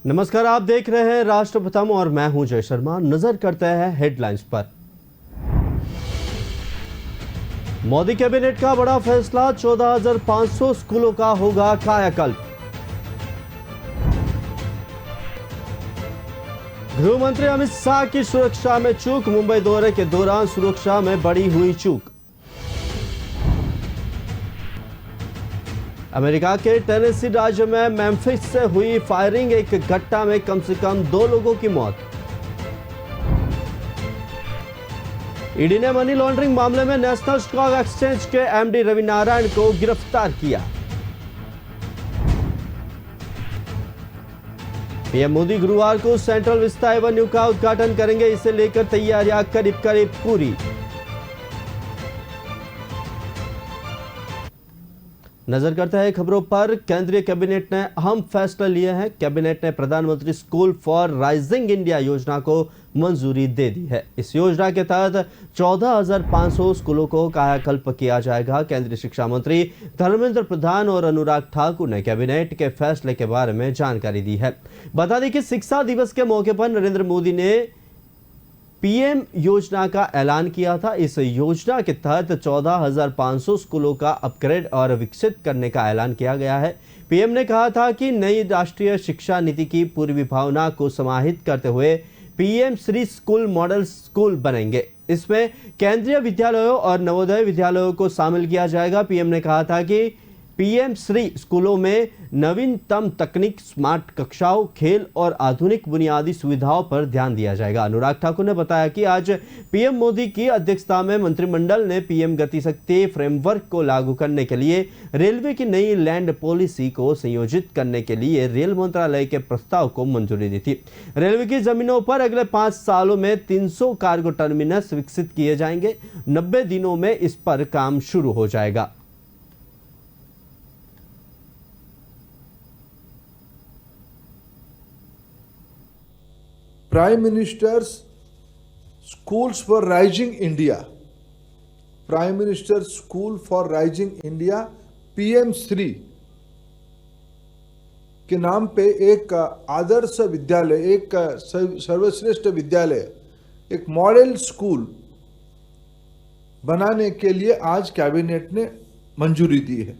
नमस्कार, आप देख रहे हैं राष्ट्र प्रथम और मैं हूं जय शर्मा। नजर करते हैं हेडलाइंस पर। मोदी कैबिनेट का बड़ा फैसला, 14,500 स्कूलों का होगा कायाकल्प। गृह मंत्री अमित शाह की सुरक्षा में चूक, मुंबई दौरे के दौरान सुरक्षा में बड़ी हुई चूक। अमेरिका के टेनेसी राज्य में मेम्फिस से हुई फायरिंग, एक घटना में कम से कम 2 लोगों की मौत। ईडी ने मनी लॉन्ड्रिंग मामले में नेशनल स्टॉक एक्सचेंज के एमडी रवि नारायण को गिरफ्तार किया। पीएम मोदी गुरुवार को सेंट्रल विस्ता एवेन्यू का उद्घाटन करेंगे, इसे लेकर तैयारियां करीब करीब पूरी। नजर करते हैं खबरों पर। केंद्रीय कैबिनेट ने अहम फैसले लिए हैं। कैबिनेट ने प्रधानमंत्री स्कूल फॉर राइजिंग इंडिया योजना को मंजूरी दे दी है। इस योजना के तहत 14,500 स्कूलों को कायाकल्प किया जाएगा। केंद्रीय शिक्षा मंत्री धर्मेंद्र प्रधान और अनुराग ठाकुर ने कैबिनेट के फैसले के बारे में जानकारी दी है। बता दें कि शिक्षा दिवस के मौके पर नरेंद्र मोदी ने पीएम योजना का ऐलान किया था। इस योजना के तहत 14,500 स्कूलों का अपग्रेड और विकसित करने का ऐलान किया गया है। पीएम ने कहा था कि नई राष्ट्रीय शिक्षा नीति की पूर्व भावना को समाहित करते हुए PM Shri school model school बनेंगे। इसमें केंद्रीय विद्यालयों और नवोदय विद्यालयों को शामिल किया जाएगा। पीएम ने कहा था कि पीएम श्री स्कूलों में नवीनतम तकनीक, स्मार्ट कक्षाओं, खेल और आधुनिक बुनियादी सुविधाओं पर ध्यान दिया जाएगा। अनुराग ठाकुर ने बताया कि आज पीएम मोदी की अध्यक्षता में मंत्रिमंडल ने पीएम गति शक्ति फ्रेमवर्क को लागू करने के लिए रेलवे की नई लैंड पॉलिसी को संयोजित करने के लिए रेल मंत्रालय के प्रस्ताव को मंजूरी दी थी। रेलवे की जमीनों पर अगले 5 सालों में 300 कार्गो टर्मिनस विकसित किए जाएंगे। 90 दिनों में इस पर काम शुरू हो जाएगा। Prime ministers schools for rising India, prime minister school for rising India PM Shri के नाम पे एक आदर्श विद्यालय, एक सर्वश्रेष्ठ विद्यालय, एक मॉडल स्कूल बनाने के लिए आज कैबिनेट ने मंजूरी दी है।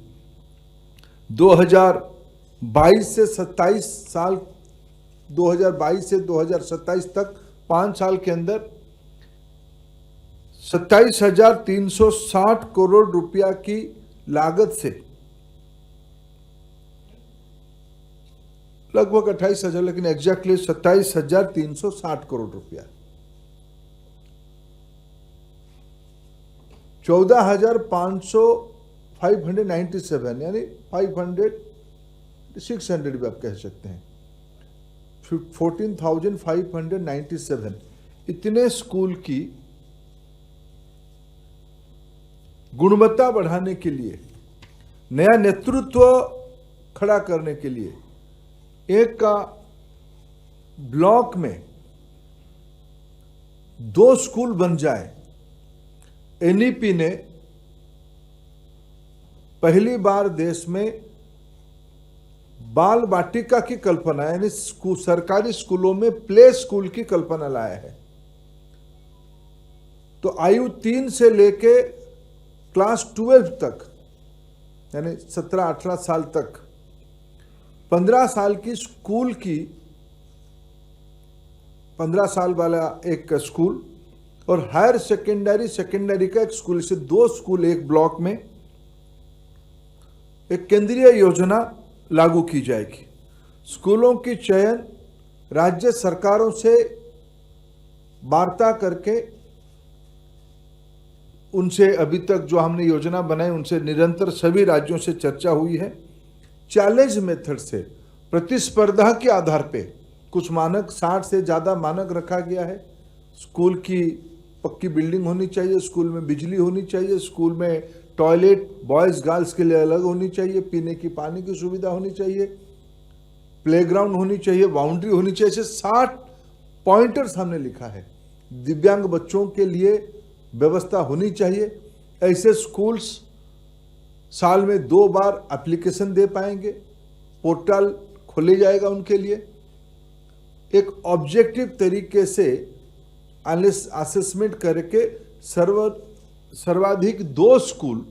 2022 से 27 साल 2022 से 2027 तक 5 साल के अंदर 27,360 करोड़ रुपया की लागत से लगभग 28,000, लेकिन एग्जैक्टली 27,360 करोड़ रुपया, 14,597 यानी 600 भी आप कह सकते हैं, 14,597 इतने स्कूल की गुणवत्ता बढ़ाने के लिए, नया नेतृत्व खड़ा करने के लिए, एक का ब्लॉक में 2 स्कूल बन जाए। एनईपी ने पहली बार देश में बाल वाटिका की कल्पना, यानी सरकारी स्कूलों में प्ले स्कूल की कल्पना लाया है। तो आयु 3 से लेके क्लास 12 तक, यानी 17-18 साल तक, 15 साल की स्कूल की, 15 साल वाला एक स्कूल और हायर सेकेंडरी का एक स्कूल, इसे 2 स्कूल एक ब्लॉक में, एक केंद्रीय योजना लागू की जाएगी। स्कूलों की चयन राज्य सरकारों से वार्ता करके, उनसे अभी तक जो हमने योजना बनाई उनसे निरंतर सभी राज्यों से चर्चा हुई है। चैलेंज मेथड से, प्रतिस्पर्धा के आधार पे कुछ मानक, 60 से ज़्यादा मानक रखा गया है। स्कूल की पक्की बिल्डिंग होनी चाहिए, स्कूल में बिजली होनी चाहिए, स्कूल में टॉयलेट बॉयज़ गर्ल्स के लिए अलग होनी चाहिए, पीने की पानी की सुविधा होनी चाहिए, प्लेग्राउंड होनी चाहिए, बाउंड्री होनी चाहिए। ऐसे 60 पॉइंटर्स हमने लिखा है। दिव्यांग बच्चों के लिए व्यवस्था होनी चाहिए। ऐसे स्कूल्स साल में 2 बार एप्लीकेशन दे पाएंगे, पोर्टल खोले जाएगा उनके लिए। एक ऑब्जेक्टिव तरीके से असेसमेंट करके सर्वाधिक 2 स्कूल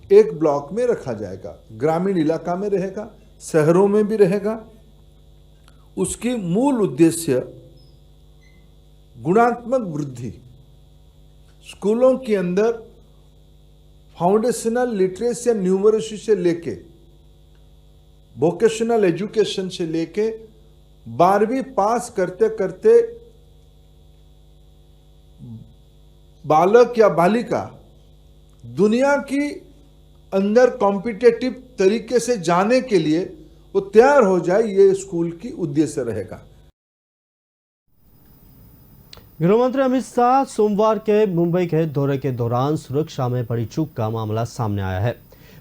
एक ब्लॉक में रखा जाएगा। ग्रामीण इलाका में रहेगा, शहरों में भी रहेगा। उसकी मूल उद्देश्य गुणात्मक वृद्धि, स्कूलों के अंदर फाउंडेशनल लिटरेसी या न्यूमरेसी से लेके वोकेशनल एजुकेशन से लेके 12वीं पास करते करते बालक या बालिका दुनिया की अंदर कॉम्पिटिटिव तरीके से जाने के लिए वो तैयार हो जाए, ये स्कूल की उद्देश्य रहेगा। गृहमंत्री अमित शाह सोमवार के मुंबई के दौरे के दौरान सुरक्षा में बड़ी चूक का मामला सामने आया है।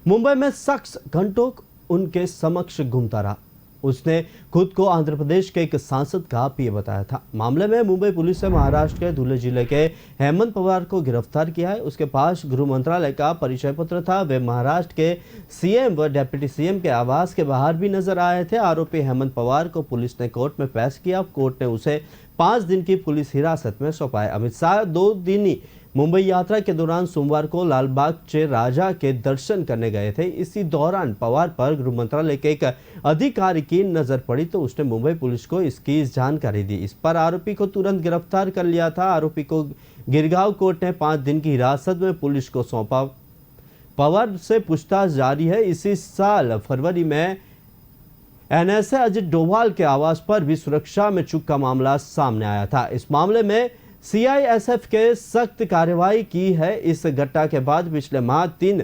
मुंबई में शख्स घंटों उनके समक्ष घूमता रहा। उसने खुद को आंध्र प्रदेश के एक सांसद का पीए बताया था। मामले में मुंबई पुलिस ने महाराष्ट्र के धुले जिले के हेमंत पवार को गिरफ्तार किया है। उसके पास गृह मंत्रालय का परिचय पत्र था। वे महाराष्ट्र के सीएम व डिप्टी सीएम के आवास के बाहर भी नजर आए थे। आरोपी हेमंत पवार को पुलिस ने कोर्ट में पेश किया। कोर्ट ने उसे 5 दिन की पुलिस हिरासत में सौंपा है। अमित शाह 2 दिनी मुंबई यात्रा के दौरान सोमवार को लालबाग चे राजा के दर्शन करने गए थे। इसी दौरान पवार पर गृह मंत्रालय के एक अधिकारी की नजर पड़ी तो उसने मुंबई पुलिस को इसकी जानकारी दी। इस पर आरोपी को तुरंत गिरफ्तार कर लिया था। आरोपी को गिरगांव कोर्ट ने 5 दिन की हिरासत में पुलिस को सौंपा। पवार से पूछताछ जारी है। इसी साल फरवरी में एनएसए अजित डोभाल के आवास पर भी सुरक्षा में चूक का मामला सामने आया था। इस मामले में सीआईएसएफ के सख्त कार्रवाई की है। इस घटना के बाद पिछले माह 3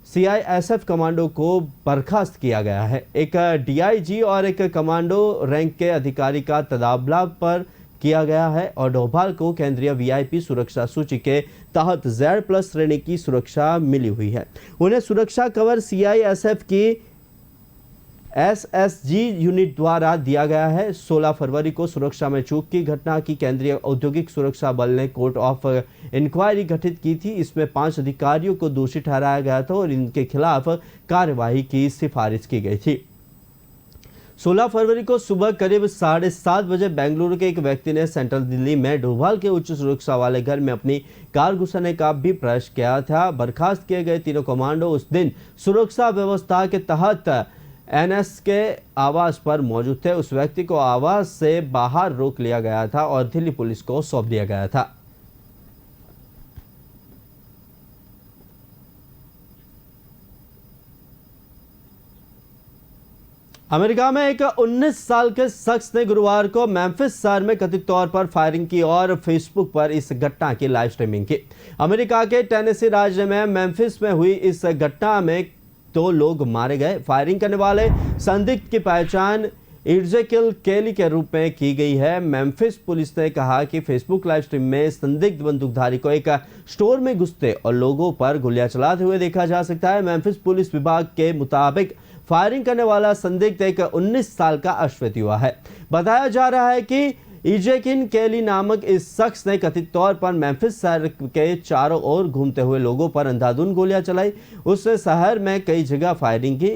सीआईएसएफ कमांडो को बर्खास्त किया गया है। एक डीआईजी और एक कमांडो रैंक के अधिकारी का तबादला पर किया गया है और डोभाल को केंद्रीय वीआईपी सुरक्षा सूची के तहत Z+ श्रेणी की सुरक्षा मिली हुई है। उन्हें सुरक्षा कवर सीआईएसएफ की एसएसजी यूनिट द्वारा दिया गया है। 16 फरवरी को सुरक्षा में चूक की घटना की केंद्रीय औद्योगिक सुरक्षा बल ने कोर्ट ऑफ इंक्वायरी गठित की थी। इसमें 5 अधिकारियों को दोषी ठहराया गया था और इनके खिलाफ कार्यवाही की सिफारिश की गई थी। 16 फरवरी को सुबह करीब 7:30 बजे बेंगलुरु के एक व्यक्ति ने सेंट्रल दिल्ली में डोभाल के उच्च सुरक्षा वाले घर में अपनी कार घुसने का भी प्रयास किया था। बर्खास्त किए गए तीनों कमांडो उस दिन सुरक्षा व्यवस्था के तहत एनएस के आवास पर मौजूद थे। उस व्यक्ति को आवास से बाहर रोक लिया गया था और दिल्ली पुलिस को सौंप दिया गया था। अमेरिका में एक 19 साल के शख्स ने गुरुवार को मेम्फिस शहर में कथित तौर पर फायरिंग की और फेसबुक पर इस घटना की लाइव स्ट्रीमिंग की। अमेरिका के टेनेसी राज्य में मेम्फिस में हुई इस घटना में 2 लोग मारे गए। फायरिंग करने वाले संदिग्ध की पहचान इज़ेकियल केली के रूप में की गई है। मेम्फिस पुलिस ने कहा कि फेसबुक लाइव स्ट्रीम में संदिग्ध बंदूकधारी को एक स्टोर में घुसते और लोगों पर गोलियां चलाते हुए देखा जा सकता है। मेम्फिस पुलिस विभाग के मुताबिक फायरिंग करने वाला संदिग्ध एक 19 साल का अश्वेत युवा है। बताया जा रहा है कि इज़ेकियल केली नामक इस शख्स ने कथित तौर पर मेम्फिस शहर के चारों ओर घूमते हुए लोगों पर अंधाधुंध गोलियां चलाई। उसने शहर में कई जगह फायरिंग की।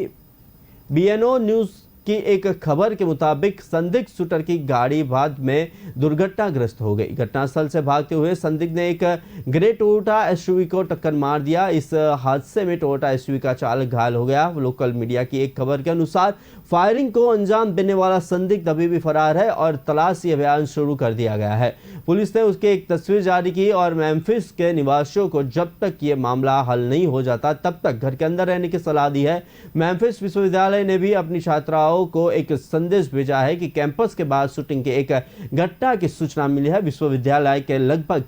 बीएनओ न्यूज की एक खबर के मुताबिक संदिग्ध शूटर की गाड़ी बाद में दुर्घटनाग्रस्त हो गई। घटनास्थल से भागते हुए संदिग्ध ने एक ग्रे टोयोटा एसयूवी को टक्कर मार दिया। इस हादसे में टोयोटा एसयूवी का चालक घायल हो गया। लोकल मीडिया की एक खबर के अनुसार फायरिंग को अंजाम देने वाला संदिग्ध अभी भी फरार है और तलाशी अभियान शुरू कर दिया गया है। पुलिस ने उसकी एक तस्वीर जारी की और मेम्फिस के निवासियों को जब तक ये मामला हल नहीं हो जाता तब तक घर के अंदर रहने की सलाह दी है। मेम्फिस विश्वविद्यालय ने भी अपनी छात्राओं को एक संदेश भेजा है कि कैंपस के बाद शूटिंग की एक घटना की सूचना मिली है। विश्वविद्यालय के लगभग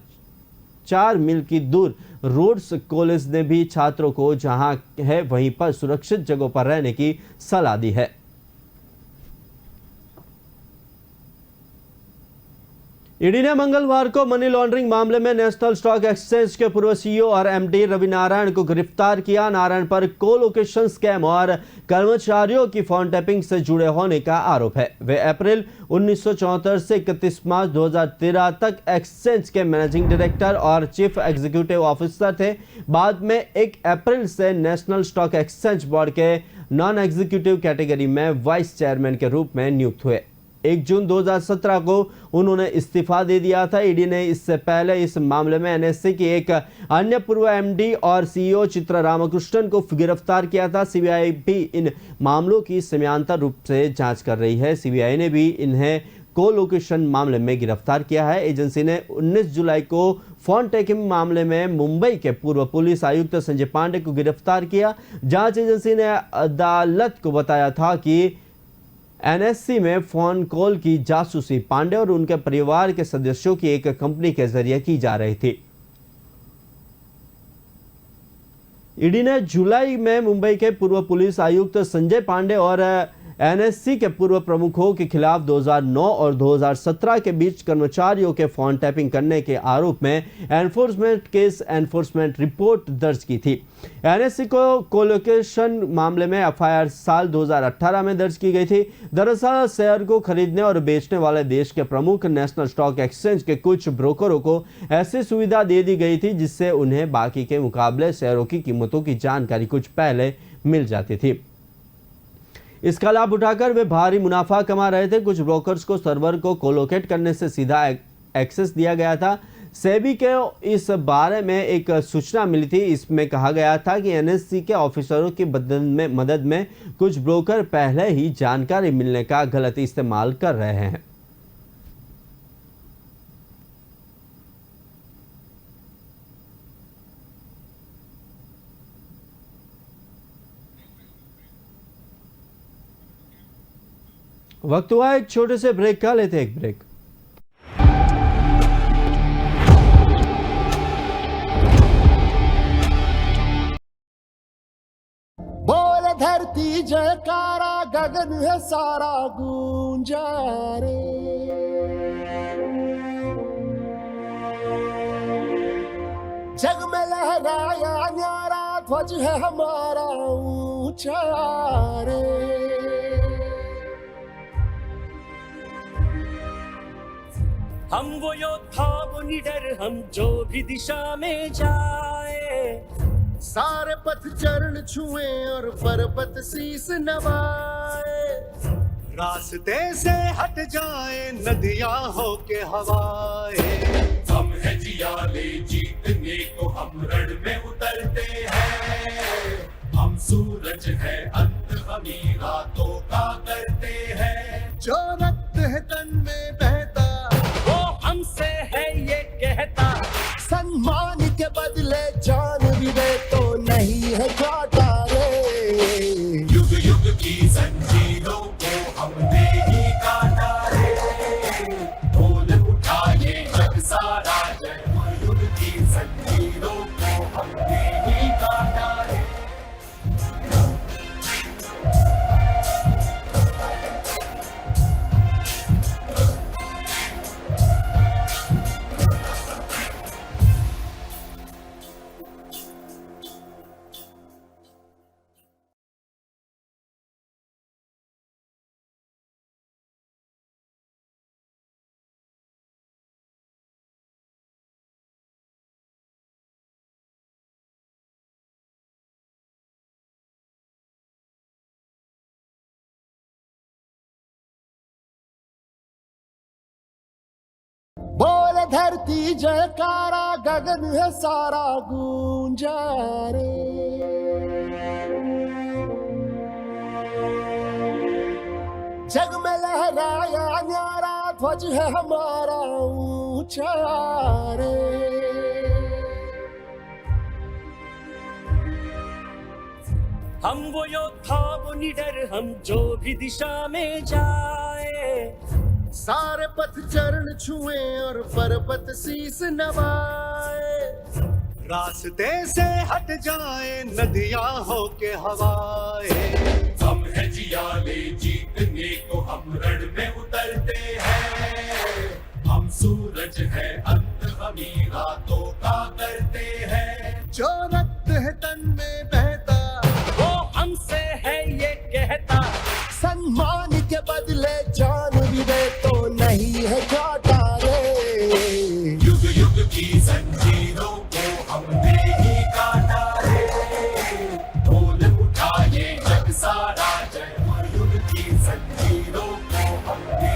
4 मील की दूर रोड्स कॉलेज ने भी छात्रों को जहां है वहीं पर सुरक्षित जगहों पर रहने की सलाह दी है। ईडी ने मंगलवार को मनी लॉन्ड्रिंग मामले में नेशनल स्टॉक एक्सचेंज के पूर्व सीईओ और एमडी रवि नारायण को गिरफ्तार किया। नारायण पर कोलोकेशन स्कैम और कर्मचारियों की फोन टैपिंग से जुड़े होने का आरोप है। वे अप्रैल 1974 से 31 मार्च 2013 तक एक्सचेंज के मैनेजिंग डायरेक्टर और चीफ एग्जीक्यूटिव ऑफिसर थे। बाद में 1 अप्रैल से नेशनल स्टॉक एक्सचेंज बोर्ड के नॉन एग्जीक्यूटिव कैटेगरी में वाइस चेयरमैन के रूप में नियुक्त हुए। 1 जून 2017 को उन्होंने इस्तीफा दे दिया था। ईडी ने इससे पहले इस मामले में एनएससी की एक अन्य पूर्व एमडी और सीईओ चित्रा रामकृष्णन को गिरफ्तार किया था। सीबीआई भी इन मामलों की समयांतर रूप से जांच कर रही है। सीबीआई ने भी इन्हें कोलोकेशन मामले में गिरफ्तार किया है। एजेंसी ने 19 जुलाई को फोन टैपिंग मामले में मुंबई के पूर्व पुलिस आयुक्त संजय पांडे को गिरफ्तार किया। जांच एजेंसी ने अदालत को बताया था कि एनएससी में फोन कॉल की जासूसी पांडे और उनके परिवार के सदस्यों की एक कंपनी के जरिए की जा रही थी। ईडी ने जुलाई में मुंबई के पूर्व पुलिस आयुक्त संजय पांडे और एनएससी के पूर्व प्रमुखों के खिलाफ 2009 और 2017 के बीच कर्मचारियों के फोन टैपिंग करने के आरोप में एनफोर्समेंट रिपोर्ट दर्ज की थी। एनएससी को कोलोकेशन मामले में एफआईआर साल 2018 में दर्ज की गई थी। दरअसल शेयर को खरीदने और बेचने वाले देश के प्रमुख नेशनल स्टॉक एक्सचेंज के कुछ ब्रोकरों को ऐसी सुविधा दे दी गई थी जिससे उन्हें बाकी के मुकाबले शेयरों की कीमतों की जानकारी कुछ पहले मिल जाती थी। इसका लाभ उठाकर वे भारी मुनाफा कमा रहे थे। कुछ ब्रोकर्स को सर्वर को कोलोकेट करने से सीधा एक्सेस दिया गया था। सेबी के इस बारे में एक सूचना मिली थी। इसमें कहा गया था कि एनएससी के ऑफिसरों की मदद में कुछ ब्रोकर पहले ही जानकारी मिलने का गलत इस्तेमाल कर रहे हैं। वक्त हुआ एक छोटे से ब्रेक का, लेते एक ब्रेक। बोल धरती जयकारा, गगन है सारा गूंजा रे। जग में लहराया न्यारा ध्वज है हमारा ऊंचा रे। हम वो योद्धा वो निडर, हम जो भी दिशा में जाए, सारे पथ चरण छुए और पर्वत शीस नवाए। रास्ते से हट जाए नदियां हो के हवाए। हम है जियाले जीतने को, हम रण में उतरते हैं। हम सूरज है अंत हमी रातों का करते हैं। जो रक्त है तन में बहता, वो हमसे है ये कहता। सम्मान के बदले जान भी दे तो नहीं है घाटा रे। युग युग की जंजीरों को हमने ही काटा रे। बोल उठा ये जग सारा जय, युग की जंजीरों को हमने ही काटा रे। बोल धरती जयकारा, गगन है सारा गूंजा रे। जग में लहराया न्यारा ध्वज है हमारा ऊंचा रे। हम वो योद्धा वो निडर, हम जो भी दिशा में जाए, सारे पथ चरण छुए और पर्वत शीस नवाए। रास्ते से हट जाए नदियां हो के हवाए। हम है जियाले जीतने को, हम रण में उतरते हैं। हम सूरज है अंत हमी रातों का करते हैं। जो रक्त है तन में बहता, वो हमसे है ये कहता। सम्मान के बदले जान भी दे तो नहीं है घाटा रे। युग युग की जंजीरों को हमने ही काटा रे। बोल उठा ये जग सारा जय, युग की जंजीरों को हमने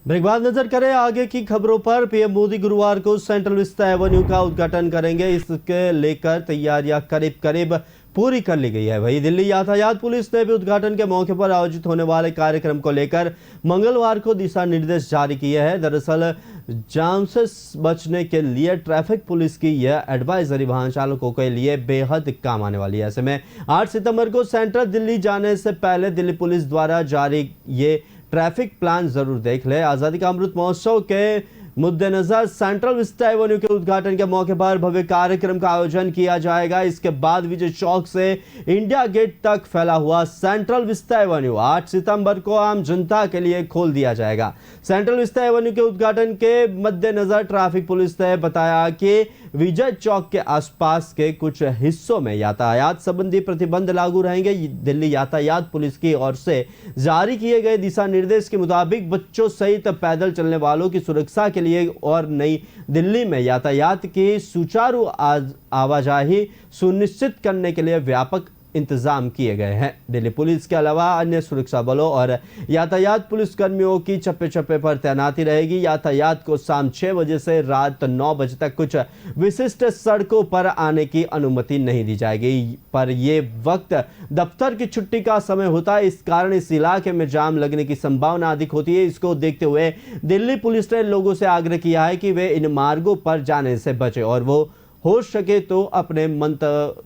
ब्रेक बाद नजर करें आगे की खबरों पर। पीएम मोदी गुरुवार को सेंट्रल विस्टा एवेन्यू का उद्घाटन करेंगे। इसके लेकर तैयारियां करीब करीब पूरी कर ली गई है। वहीं दिल्ली यातायात पुलिस ने भी उद्घाटन के मौके पर आयोजित होने वाले कार्यक्रम को लेकर मंगलवार को दिशा निर्देश जारी किए हैं। दरअसल जाम से बचने के लिए ट्रैफिक पुलिस की यह एडवाइजरी वाहन चालकों के लिए बेहद काम आने वाली है। ऐसे में 8 सितंबर को सेंट्रल दिल्ली जाने से पहले दिल्ली पुलिस द्वारा जारी ये ट्रैफिक प्लान जरूर देख ले। आजादी का अमृत महोत्सव के मुद्देनजर सेंट्रल विस्टा एवेन्यू के उद्घाटन के मौके पर भव्य कार्यक्रम का आयोजन किया जाएगा। इसके बाद विजय चौक से इंडिया गेट तक फैला हुआ सेंट्रल विस्टा एवेन्यू 8 सितंबर को आम जनता के लिए खोल दिया जाएगा। सेंट्रल विस्टा एवेन्यू के उद्घाटन के मद्देनजर ट्रैफिक पुलिस ने बताया कि विजय चौक के आसपास के कुछ हिस्सों में यातायात संबंधी प्रतिबंध लागू रहेंगे। दिल्ली यातायात पुलिस की ओर से जारी किए गए दिशा निर्देश के मुताबिक बच्चों सहित पैदल चलने वालों की सुरक्षा के लिए और नई दिल्ली में यातायात की सुचारू आवाजाही सुनिश्चित करने के लिए व्यापक इंतजाम किए गए हैं। दिल्ली पुलिस के अलावा अन्य सुरक्षा बलों और यातायात पुलिस कर्मियों की चप्पे चप्पे पर तैनाती रहेगी। यातायात को शाम 6 बजे से रात 9 बजे तक कुछ विशिष्ट सड़कों पर आने की अनुमति नहीं दी जाएगी, पर यह वक्त दफ्तर की छुट्टी का समय होता है। इस कारण इस इलाके में जाम लगने की संभावना अधिक होती है। इसको देखते हुए दिल्ली पुलिस ने लोगों से आग्रह किया है कि वे इन मार्गों पर जाने से बचे और वो हो सके तो अपने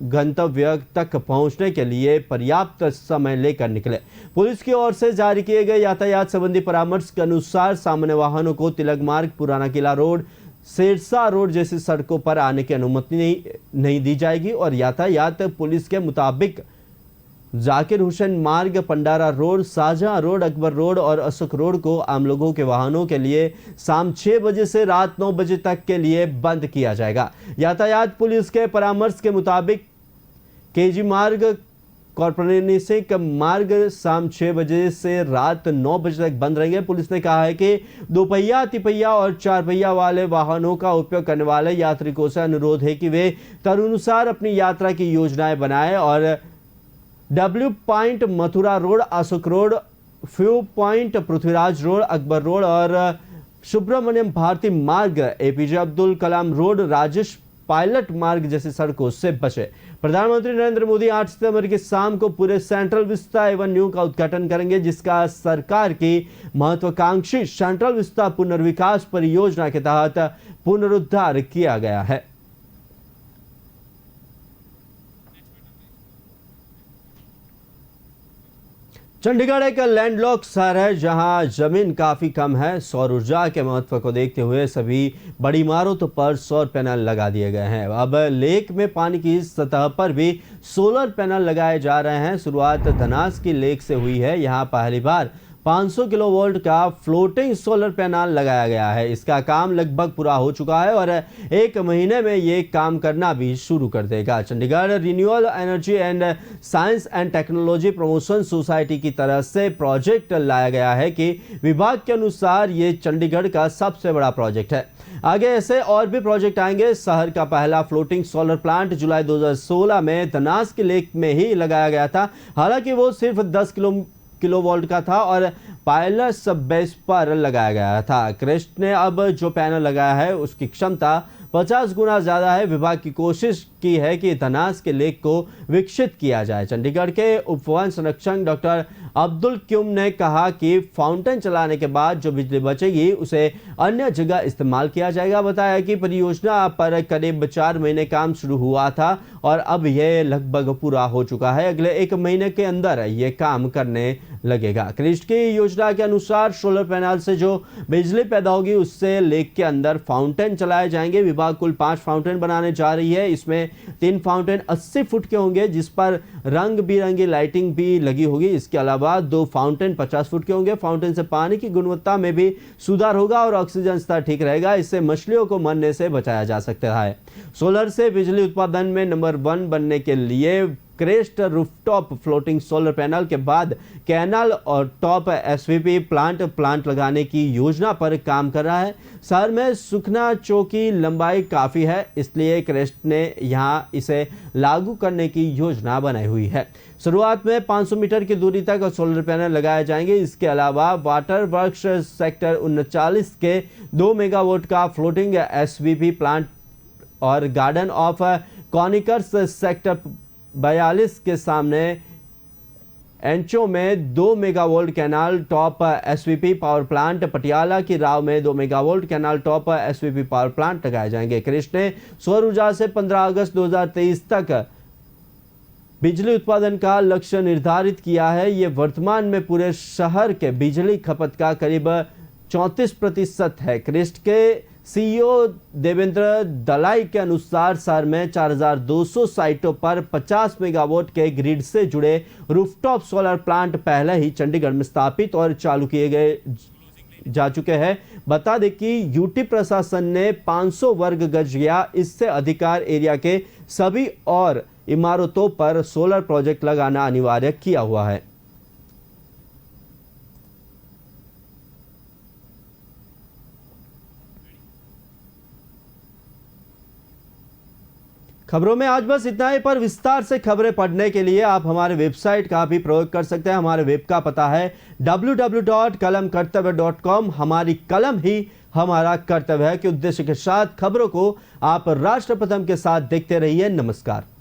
गंतव्य तक पहुंचने के लिए पर्याप्त समय लेकर निकले। पुलिस की ओर से जारी किए गए यातायात संबंधी परामर्श के अनुसार सामान्य वाहनों को तिलक मार्ग, पुराना किला रोड, सिरसा रोड जैसी सड़कों पर आने की अनुमति नहीं दी जाएगी और यातायात पुलिस के मुताबिक जाकिर हुसैन मार्ग, Pandara road, Shahjahan road, Akbar road और अशोक रोड को आम लोगों के वाहनों के लिए शाम 6 बजे से रात 9 बजे तक के लिए बंद किया जाएगा। यातायात पुलिस के परामर्श के मुताबिक केजी मार्ग, कॉर्पोरेनिसिक मार्ग शाम 6 बजे से रात 9 बजे तक बंद रहेंगे। पुलिस ने कहा है कि 2 पहिया, तिपहिया और 4 पहिया वाले वाहनों का उपयोग करने वाले यात्रिकों से अनुरोध है कि वे तदनुसार अपनी यात्रा की योजनाएं बनाएं और W point, Mathura road, Ashok road, few point, Prithviraj road, Akbar road और सुब्रमण्यम भारती मार्ग, एपीजे अब्दुल कलाम रोड, राजेश पायलट मार्ग जैसी सड़कों से बचे। प्रधानमंत्री नरेंद्र मोदी 8 सितंबर की शाम को पूरे सेंट्रल विस्टा एवेन्यू का उद्घाटन करेंगे, जिसका सरकार की महत्वाकांक्षी सेंट्रल विस्टा पुनर्विकास परियोजना के तहत पुनरुद्धार किया गया है। चंडीगढ़ एक लैंडलॉक शहर है जहां जमीन काफी कम है। सौर ऊर्जा के महत्व को देखते हुए सभी बड़ी इमारतों पर सौर पैनल लगा दिए गए हैं। अब लेक में पानी की सतह पर भी सोलर पैनल लगाए जा रहे हैं। शुरुआत धनास की लेक से हुई है। यहां पहली बार 500 किलोवोल्ट का फ्लोटिंग सोलर पैनल लगाया गया है। इसका काम लगभग पूरा हो चुका है और 1 महीने में ये काम करना भी शुरू कर देगा। Chandigarh renewable energy and science and technology promotion society की तरफ से प्रोजेक्ट लाया गया है कि विभाग के अनुसार ये चंडीगढ़ का सबसे बड़ा प्रोजेक्ट है। आगे ऐसे और भी प्रोजेक्ट आएंगे। शहर का पहला फ्लोटिंग सोलर प्लांट जुलाई 2016 में धनास के लेक में ही लगाया गया था। हालांकि वो सिर्फ 10 किलोवोल्ट का था और पायलट सब बेस पर लगाया गया था। क्रेस्ट ने अब जो पैनल लगाया है उसकी क्षमता 50 गुना ज्यादा है। विभाग की कोशिश की है कि धनास के लेक को विकसित किया जाए। चंडीगढ़ के उप वन संरक्षक डॉक्टर अब्दुल क्यूम ने कहा कि फाउंटेन चलाने के बाद जो बिजली बचेगी उसे अन्य जगह इस्तेमाल किया जाएगा। बताया कि परियोजना पर करीब 4 महीने काम शुरू हुआ था और अब यह लगभग पूरा हो चुका है। अगले 1 महीने के अंदर यह काम करने लगेगा। क्रिस्ट की योजना के अनुसार सोलर पैनल से जो बिजली पैदा होगी उससे लेक के अंदर फाउंटेन चलाए जाएंगे। विभाग कुल 5 फाउंटेन बनाने जा रही है। इसमें 3 फाउंटेन 80 फुट के होंगे जिस पर रंग बिरंगी लाइटिंग भी लगी होगी। इसके अलावा 2 फाउंटेन 50 फुट के होंगे। फाउंटेन से पानी की गुणवत्ता में भी सुधार होगा और ऑक्सीजन स्तर ठीक रहेगा। इससे मछलियों को मरने से बचाया जा सकता है। सोलर से बिजली उत्पादन में नंबर 1 बनने के लिए crest rooftop floating solar panel के बाद कैनाल और टॉप एसवीपी प्लांट लगाने की योजना पर काम कर रहा है। शहर में सुखना चौक की लंबाई काफ़ी है, इसलिए क्रेस्ट ने यहां इसे लागू करने की योजना बनाई हुई है। शुरुआत में 500 मीटर की दूरी तक सोलर पैनल लगाए जाएंगे। इसके अलावा वाटर वर्क्स सेक्टर 39 के 2 मेगावाट का फ्लोटिंग एसवीपी प्लांट और गार्डन ऑफ कॉनिकर्स सेक्टर 42 के सामने एंचो में 2 megavolt canal top SVP power plant, Patiala की राव में 2 megavolt canal top SVP power plant लगाए जाएंगे। क्रिस्ट ने सौर ऊर्जा से 15 अगस्त 2023 तक बिजली उत्पादन का लक्ष्य निर्धारित किया है। ये वर्तमान में पूरे शहर के बिजली खपत का करीब 34% है। क्रिस्ट के सीईओ देवेंद्र दलाई के अनुसार शहर में 4200 साइटों पर 50 मेगावाट के ग्रिड से जुड़े रूफटॉप सोलर प्लांट पहले ही चंडीगढ़ में स्थापित और चालू किए जा चुके हैं। बता दें कि यूटी प्रशासन ने 500 वर्ग गज या इससे अधिकार एरिया के सभी और इमारतों पर सोलर प्रोजेक्ट लगाना अनिवार्य किया हुआ है। खबरों में आज बस इतना ही, पर विस्तार से खबरें पढ़ने के लिए आप हमारे वेबसाइट का भी प्रयोग कर सकते हैं। हमारे वेब का पता है www.kalamkartavya.com। हमारी कलम ही हमारा कर्तव्य है के उद्देश्य के साथ खबरों को आप राष्ट्र प्रथम के साथ देखते रहिए। नमस्कार।